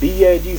DIG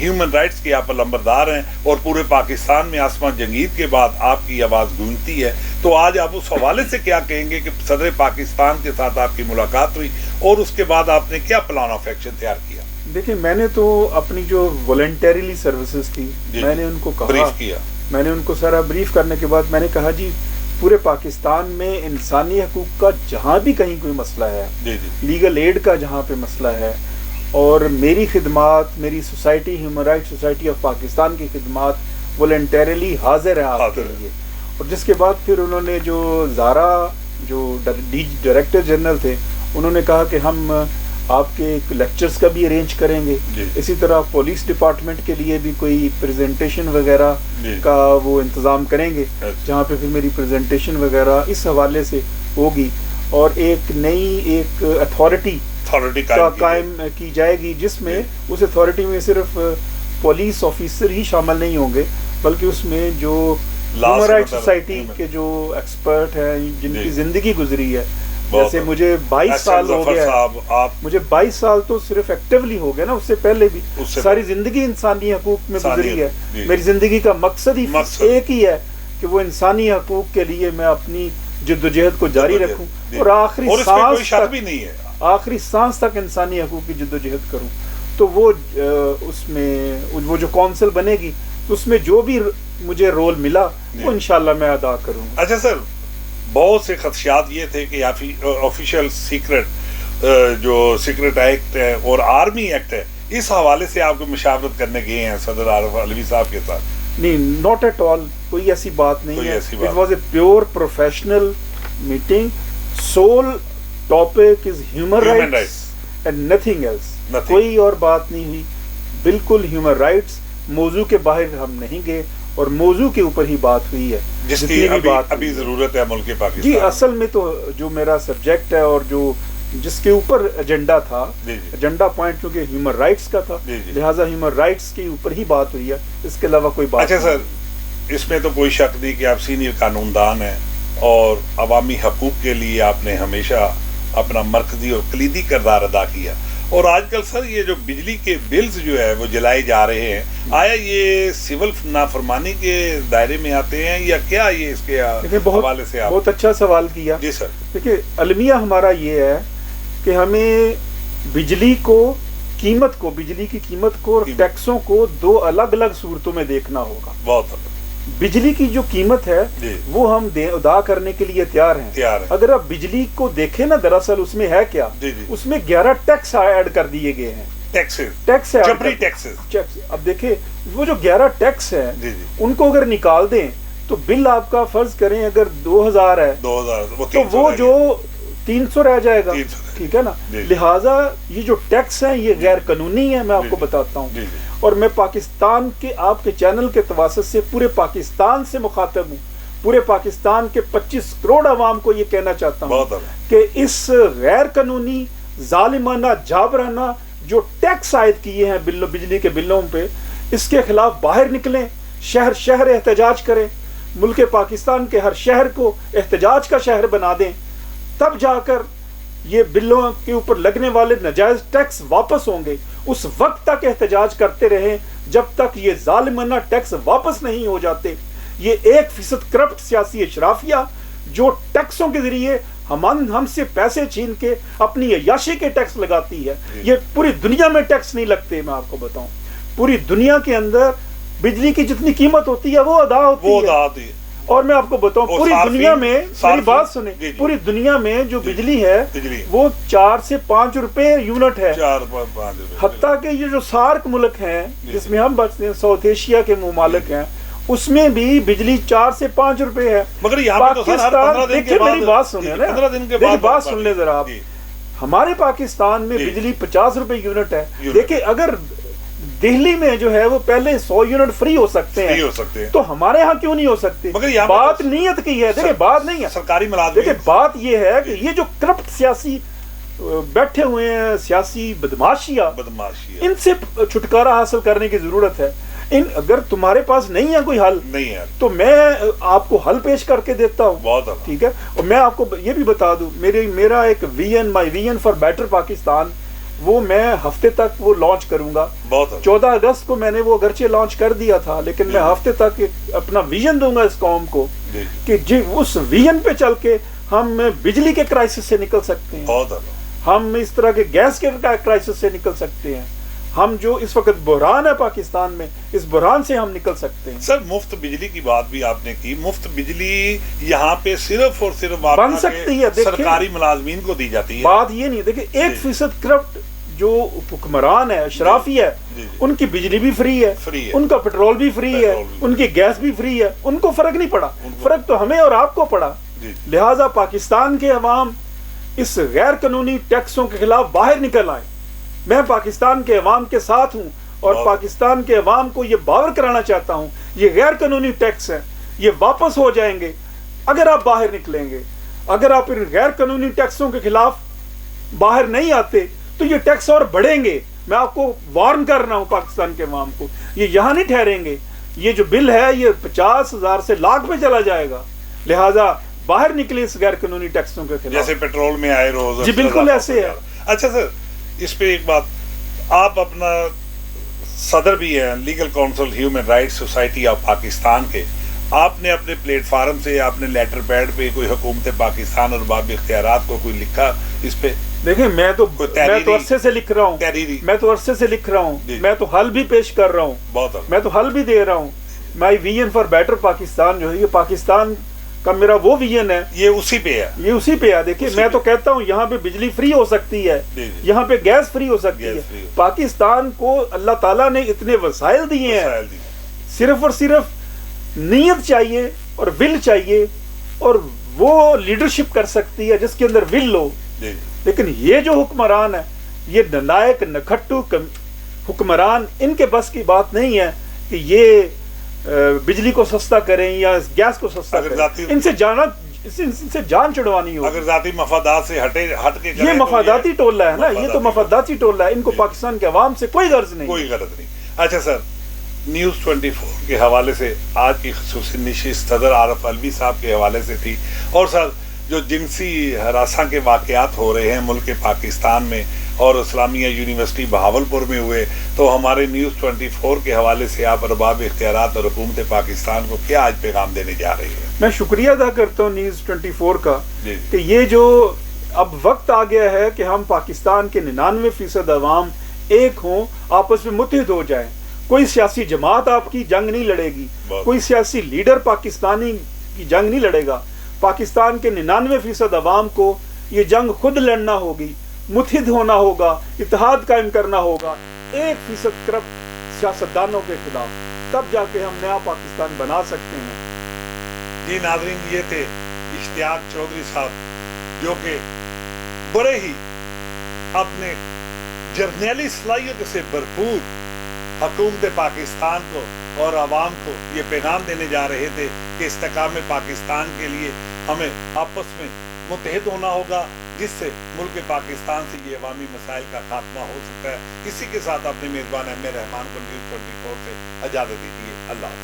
human rights کے آپ علمبردار ہیں اور پورے پاکستان میں آسمان جنگید کے بعد آپ کی آواز گونجتی ہے. تو آج آپ اس حوالے سے کیا کہیں گے کہ صدر پاکستان کے ساتھ آپ کی ملاقات ہوئی اور اس کے بعد آپ نے کیا پلان آف ایکشن تیار کیا؟ دیکھیں میں نے تو اپنی جو والنٹریلی سروسز تھی میں نے ان کو کہا، بریف کیا، میں نے ان کو سارا بریف کرنے کے بعد میں نے کہا جی پورے پاکستان میں انسانی حقوق کا جہاں بھی کہیں کوئی مسئلہ ہے، لیگل ایڈ کا جہاں پہ مسئلہ ہے، اور میری خدمات، میری society human right society of Pakistan کی خدمات والنٹریلی حاضر ہے آپ کے لیے. اور جس کے بعد پھر انہوں نے جو زارا جو ڈائریکٹر جنرل تھے انہوں نے کہا کہ ہم آپ کے لیکچرز کا بھی ارینج کریں گے، اسی طرح پولیس ڈپارٹمنٹ کے لیے بھی کوئی پریزنٹیشن وغیرہ کا وہ انتظام کریں گے جہاں پہ پھر میری پریزنٹیشن وغیرہ اس حوالے سے ہوگی، اور ایک نئی ایک اتھارٹی قائم کی جائے گی جس میں اس اتھارٹی میں صرف پولیس آفیسر ہی شامل نہیں ہوں گے بلکہ اس میں جو ہیومن رائٹ سوسائٹی کے جو ایکسپرٹ ہیں جن کی زندگی گزری ہے، جیسے مجھے 22 سال ہو گیا، مجھے 22 سال تو صرف ایکٹیولی ہو گیا نا، اس سے پہلے بھی ساری زندگی انسانی حقوق میں گزری ہے. میری زندگی کا مقصد ہی ایک ہی ہے کہ وہ انسانی حقوق کے لیے میں اپنی جدوجہد کو جاری رکھوں اور آخری سانس تک انسانی حقوق کی جدوجہد کروں. تو وہ اس میں وہ جو کونسل بنے گی اس میں جو بھی مجھے رول ملا وہ انشاءاللہ میں ادا کروں. اچھا سر، بہت سے خدشات یہ تھے کہ آفیشیل سیکرٹ جو سیکرٹ ایکٹ ہے اور آرمی ایکٹ ہے، اس حوالے سے آپ کو مشاورت کرنے گئے ہیں صدر عارف علوی صاحب کے ساتھ؟ نہیں، ناٹ ایٹ آل، کوئی ایسی بات نہیں ہے. It was a pure professional meeting. Sole topic is human rights and nothing else. کوئی اور بات نہیں ہوئی، بالکل ہیومن رائٹس. موضوع کے باہر ہم نہیں گئے اور موضوع کے اوپر ہی بات ہوئی ہے جس کی ابھی ضرورت ہے ملک پاکستان. جی اصل میں تو جو میرا سبجیکٹ ہے اور جو جس کے اوپر ایجنڈا تھا، ایجنڈا پوائنٹ کیونکہ ہیومن رائٹس کا تھا، لہٰذا ہیومن رائٹس کے اوپر ہی بات ہوئی ہے، اس کے علاوہ کوئی بات. اچھا سر، اس میں تو کوئی شک نہیں کہ آپ سینئر قانون دان ہیں اور عوامی حقوق کے لیے آپ نے ہمیشہ اپنا مرکزی اور کلیدی کردار ادا کیا. اور آج کل سر یہ جو بجلی کے بلز جو ہے وہ جلائے جا رہے ہیں، آیا یہ سول نافرمانی کے دائرے میں آتے ہیں یا کیا؟ یہ اس کے حوالے سے بہت اچھا سوال کیا. جی سر. دیکھیے المیہ ہمارا یہ ہے کہ ہمیں بجلی کی قیمت کو اور ٹیکسوں کو دو الگ الگ صورتوں میں دیکھنا ہوگا. بہت بجلی کی جو قیمت ہے وہ ہم ادا کرنے کے لیے تیار ہیں. اگر آپ بجلی کو دیکھیں نا، دراصل اس میں ہے کیا، اس میں 11 ٹیکس ایڈ کر دیے گئے ہیں. ٹیکس اب دیکھیں وہ جو 11 ٹیکس ہیں ان کو اگر نکال دیں تو بل آپ کا فرض کریں اگر 2000 ہے تو وہ جو 300 رہ جائے گا. ٹھیک ہے نا. لہٰذا یہ جو ٹیکس ہیں یہ غیر قانونی ہے، میں آپ کو بتاتا ہوں. اور میں پاکستان کے آپ کے چینل کے تواسط سے پورے پاکستان سے مخاطب ہوں، پورے پاکستان کے 25 کروڑ عوام کو یہ کہنا چاہتا ہوں کہ اس غیر قانونی ظالمانہ جابرانہ جو ٹیکس عائد کیے ہیں بجلی کے بلوں پہ، اس کے خلاف باہر نکلیں، شہر شہر احتجاج کریں، ملک پاکستان کے ہر شہر کو احتجاج کا شہر بنا دیں، تب جا کر یہ بلوں کے اوپر لگنے والے ناجائز ٹیکس واپس ہوں گے. اس وقت تک احتجاج کرتے رہیں جب تک یہ ظالمانہ ٹیکس واپس نہیں ہو جاتے. یہ 1% کرپٹ سیاسی اشرافیہ جو ٹیکسوں کے ذریعے ہم سے پیسے چھین کے اپنی عیاشی کے ٹیکس لگاتی ہے. یہ پوری دنیا میں ٹیکس نہیں لگتے. میں آپ کو بتاؤں پوری دنیا کے اندر بجلی کی جتنی قیمت ہوتی ہے وہ ادا ہوتی ہے. اور میں آپ کو بتاؤں پوری دنیا میں، میری بات سنیں، پوری دنیا میں جو بجلی ہے وہ 4 سے 5 روپے یونٹ ہے. حتیٰ کہ یہ جو سارک ملک ہیں جس میں ہم بچتے ہیں، ساؤتھ ایشیا کے ممالک ہیں، اس میں بھی بجلی 4 سے 5 روپے ہے. مگر پاکستان، دیکھیں میری بات سنیں نا، میری بات سن لیں ذرا آپ. ہمارے پاکستان میں بجلی 50 روپے یونٹ ہے. دیکھیں اگر دہلی میں جو ہے وہ پہلے 100 یونٹ فری ہو سکتے ہیں تو ہمارے ہاں کیوں نہیں ہو سکتے؟ بات نیت کی ہے. دیکھیں بات نہیں ہے سرکاری ملازم. دیکھیں بات یہ ہے کہ یہ جو کرپٹ سیاسی بیٹھے ہوئے ہیں، سیاسی بدماشیاں، ان سے چھٹکارا حاصل کرنے کی ضرورت ہے. اگر تمہارے پاس نہیں ہے کوئی حل نہیں ہے تو میں آپ کو حل پیش کر کے دیتا ہوں. ٹھیک ہے. اور میں آپ کو یہ بھی بتا دوں، میرا ایک my vision for better Pakistan وہ میں ہفتے تک وہ لانچ کروں گا. 14 اگست کو میں نے وہ اگرچہ لانچ کر دیا تھا، لیکن میں ہفتے تک اپنا ویژن دوں گا اس قوم کو کہ اس ویژن پہ چل کے ہم بجلی کے کرائسس سے نکل سکتے ہیں، ہم اس طرح کے گیس کے کرائسس سے نکل سکتے ہیں، ہم جو اس وقت بحران ہے پاکستان میں، اس بحران سے ہم نکل سکتے ہیں. سر مفت بجلی کی بات بھی آپ نے کی. مفت بجلی یہاں پہ صرف اور صرف بن سکتی ہے، سرکاری ملازمین کو دی جاتی ہے. بات یہ نہیں، دیکھیں 1% کرپٹ جو حکمران ہے، اشرافی ہے، ان کی بجلی بھی فری ہے، ان کا پیٹرول بھی فری ہے، ان کی گیس بھی فری ہے، ان کو فرق نہیں پڑا. فرق تو ہمیں اور آپ کو پڑا. لہٰذا پاکستان کے عوام اس غیر قانونی ٹیکسوں کے خلاف باہر نکل آئے. میں پاکستان کے عوام کے ساتھ ہوں اور پاکستان کے عوام کو یہ باور کرانا چاہتا ہوں یہ غیر قانونی ٹیکس ہیں، یہ واپس ہو جائیں گے اگر آپ باہر نکلیں گے. اگر آپ ان غیر قانونی ٹیکسوں کے خلاف باہر نہیں آتے تو یہ ٹیکس اور بڑھیں گے. میں آپ کو وارن کر رہا ہوں پاکستان کے عوام کو، یہ یہاں نہیں ٹھہریں گے. یہ جو بل ہے یہ 50,000 سے لاکھ میں چلا جائے گا. لہٰذا باہر نکلے اس غیر قانونی ٹیکسوں کے خلاف. جیسے پیٹرول میں آئے روز. جی بالکل ایسے ہے. اچھا سر، اس پہ ایک بات، آپ اپنا صدر بھی ہیں legal council human rights society of Pakistan کے. آپ نے اپنے پلیٹ فارم سے، آپ نے لیٹر پیڈ پہ کوئی حکومت پاکستان اور باب اختیارات کو کوئی لکھا اس پہ؟ دیکھیں میں تو عرصے سے لکھ رہا ہوں، میں تو حل بھی پیش کر رہا ہوں، میں تو حل بھی دے رہا ہوں. My vision for better Pakistan جو ہے یہ پاکستان کا میرا وہ ویژن ہے، یہ اسی پہ ہے. دیکھیں میں تو کہتا ہوں یہاں پہ بجلی فری ہو سکتی ہے، یہاں پہ گیس فری ہو سکتی ہے. پاکستان کو اللہ تعالیٰ نے اتنے وسائل دیے ہیں، صرف اور صرف نیت چاہیے اور ول چاہیے، اور وہ لیڈرشپ کر سکتی ہے جس کے اندر ول ہو. لیکن یہ جو حکمران ہے، یہ نالائق نکھٹو حکمران، ان کے بس کی بات نہیں ہے کہ یہ بجلی کو سستا کریں یا گیس کو سستا کریں. ان سے جان چھڑوانی ہو. اگر ذاتی مفادات سے ہٹ کے یہ مفاداتی ٹولہ ہے نا، یہ تو مفاداتی ٹولہ ہے. ان کو پاکستان کے عوام سے کوئی غرض نہیں. اچھا سر، نیوز 24 کے حوالے سے آج کی خصوصی نشست صدر عارف علوی صاحب کے حوالے سے تھی. اور سر جو جنسی ہراساں کے واقعات ہو رہے ہیں ملک پاکستان میں اور اسلامیہ یونیورسٹی بہاولپور میں ہوئے، تو ہمارے نیوز 24 کے حوالے سے آپ ارباب اختیارات اور حکومت پاکستان کو کیا آج پیغام دینے جا رہی ہیں؟ میں شکریہ ادا کرتا ہوں نیوز 24 کا کہ یہ جو اب وقت آ گیا ہے کہ ہم پاکستان کے 99% عوام ایک ہوں، آپس میں متحد ہو جائیں. کوئی سیاسی جماعت آپ کی جنگ نہیں لڑے گی، کوئی سیاسی لیڈر پاکستانی کی جنگ نہیں لڑے گا. پاکستان کے 99% عوام کو یہ جنگ خود لڑنا ہوگی، متحد ہونا ہوگا، اتحاد قائم کرنا ہوگا 1% کرپٹ سیاستدانوں کے خلاف. تب جا کے ہم نیا پاکستان بنا سکتے ہیں. جی ناظرین، یہ تھے اشتیاق چودھری صاحب جو کہ بڑے ہی اپنے جرنیلی صلاحیت سے بھرپور حکومت پاکستان کو اور عوام کو یہ پیغام دینے جا رہے تھے کہ استحکام پاکستان کے لیے ہمیں آپس میں متحد ہونا ہوگا، جس سے ملک پاکستان سے یہ عوامی مسائل کا خاتمہ ہو سکتا ہے. اسی کے ساتھ اپنے میزبان احمد رحمان کو نیوز 24 سے اجازت دیجیے. اللہ حافظ.